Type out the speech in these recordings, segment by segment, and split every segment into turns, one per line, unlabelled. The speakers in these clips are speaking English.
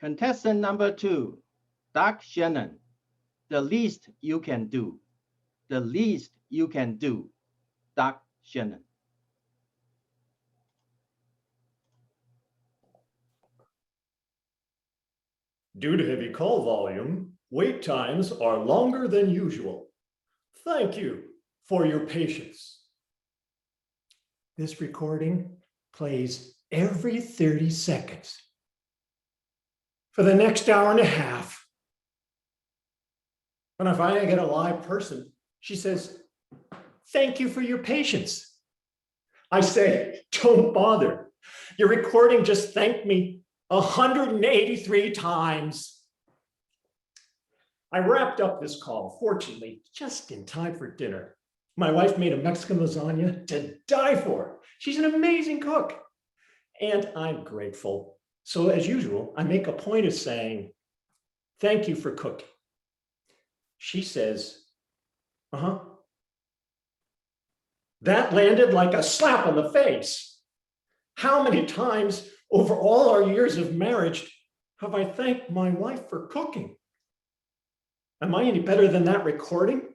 Contestant number 2, Doug Shannon. The least you can do. The least you can do, Doug Shannon.
Due to heavy call volume, wait times are longer than usual. Thank you for your patience. This recording plays every 30 seconds for the next hour and a half. When I finally get a live person, she says, "Thank you for your patience." I say, "Don't bother. Your recording just thanked me 183 times. I wrapped up this call, fortunately, just in time for dinner. My wife made a Mexican lasagna to die for. She's an amazing cook, and I'm grateful. So as usual, I make a point of saying, "Thank you for cooking." She says, "Uh-huh." That landed like a slap on the face. How many times over all our years of marriage have I thanked my wife for cooking? Am I any better than that recording?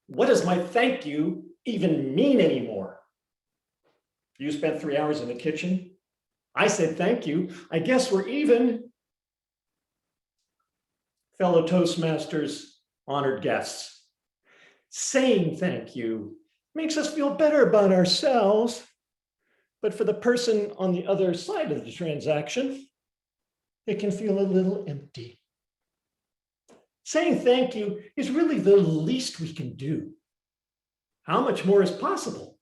What does my thank you even mean anymore? You spent 3 hours in the kitchen. I said thank you. I guess we're even. Fellow Toastmasters, honored guests, saying thank you makes us feel better about ourselves. But for the person on the other side of the transaction, it can feel a little empty. Saying thank you is really the least we can do. How much more is possible?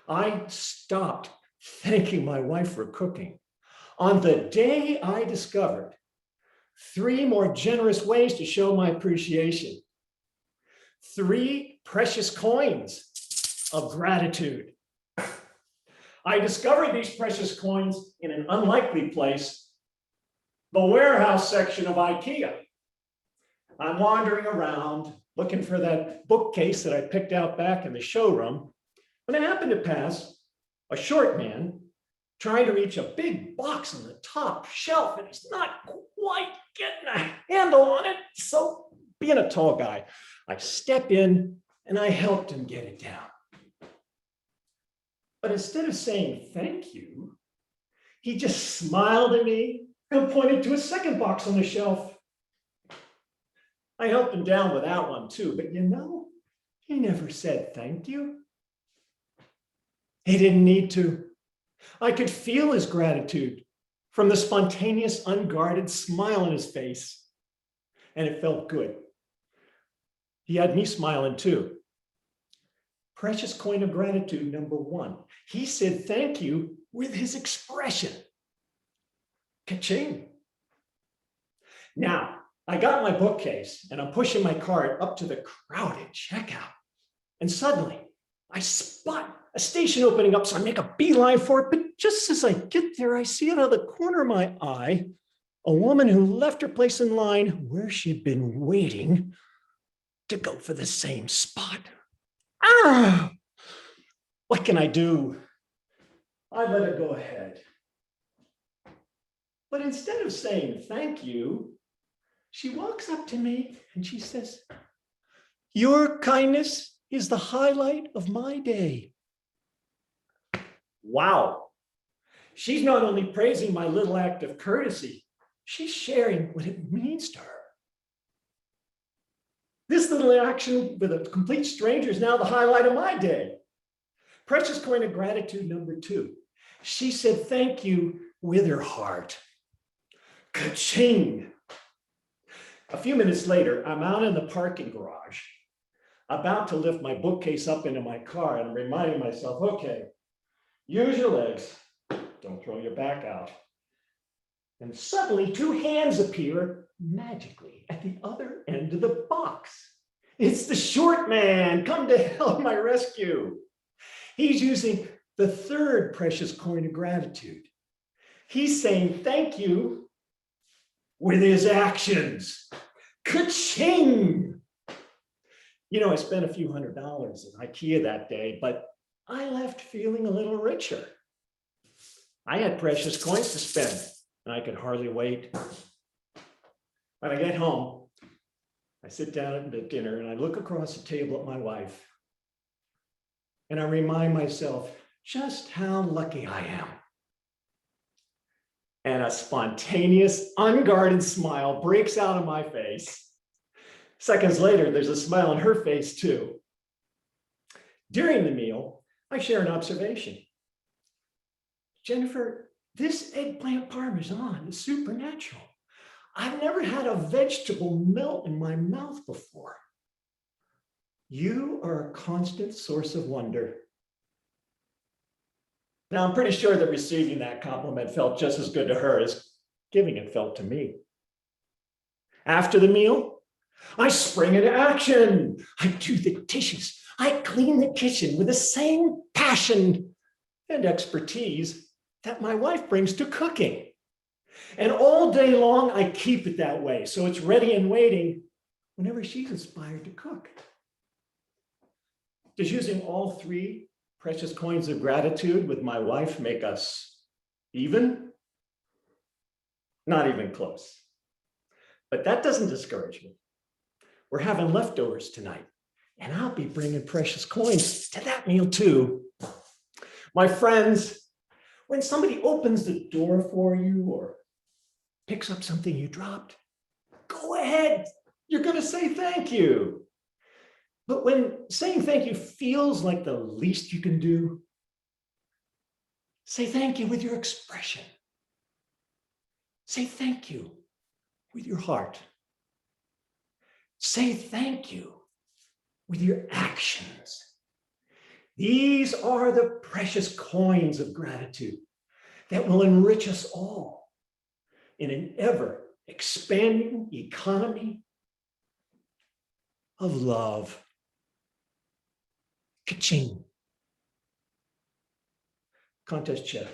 I stopped thanking my wife for cooking on the day I discovered 3 more generous ways to show my appreciation. 3 precious coins of gratitude. I discovered these precious coins in an unlikely place, the warehouse section of IKEA. I'm wandering around looking for that bookcase that I picked out back in the showroom when I happened to pass a short man trying to reach a big box on the top shelf, and he's not quite getting a handle on it. So being a tall guy, I step in and I helped him get it down. But instead of saying thank you, he just smiled at me and pointed to a second box on the shelf. I helped him down with that one too, but he never said thank you. He didn't need to. I could feel his gratitude from the spontaneous, unguarded smile on his face, and it felt good. He had me smiling too. Precious coin of gratitude number 1. He said thank you with his expression. Ka-ching. Now, I got my bookcase and I'm pushing my cart up to the crowded checkout. And suddenly I spot a station opening up, so I make a beeline for it. But just as I get there, I see out of the corner of my eye a woman who left her place in line where she'd been waiting to go for the same spot. Ah! What can I do? I let her go ahead. But instead of saying thank you, she walks up to me and she says, "Your kindness is the highlight of my day." Wow. She's not only praising my little act of courtesy, she's sharing what it means to her. This little action with a complete stranger is now the highlight of my day. Precious coin of gratitude number 2. She said thank you with her heart. Ka-ching. A few minutes later, I'm out in the parking garage, about to lift my bookcase up into my car, and I'm reminding myself, okay, use your legs, don't throw your back out. And suddenly 2 hands appear magically at the other end of the box. It's the short man come to help my rescue. He's using the 3rd precious coin of gratitude. He's saying thank you with his actions. Ka-ching! I spent a few $100s at IKEA that day, but I left feeling a little richer. I had precious coins to spend, and I could hardly wait. When I get home, I sit down at dinner and I look across the table at my wife, and I remind myself just how lucky I am. And a spontaneous, unguarded smile breaks out of my face. Seconds later, there's a smile on her face too. During the meal, I share an observation. Jennifer, this eggplant parmesan is supernatural. I've never had a vegetable melt in my mouth before. You are a constant source of wonder. Now, I'm pretty sure that receiving that compliment felt just as good to her as giving it felt to me. After the meal, I spring into action. I do the dishes. I clean the kitchen with the same passion and expertise that my wife brings to cooking. And all day long, I keep it that way, so it's ready and waiting whenever she's inspired to cook. Does using all three precious coins of gratitude with my wife make us even? Not even close. But that doesn't discourage me. We're having leftovers tonight, and I'll be bringing precious coins to that meal too. My friends, when somebody opens the door for you or picks up something you dropped, go ahead. You're going to say thank you. But when saying thank you feels like the least you can do, say thank you with your expression. Say thank you with your heart. Say thank you with your actions. These are the precious coins of gratitude that will enrich us all in an ever expanding economy of love. Ka-ching. Contest chair.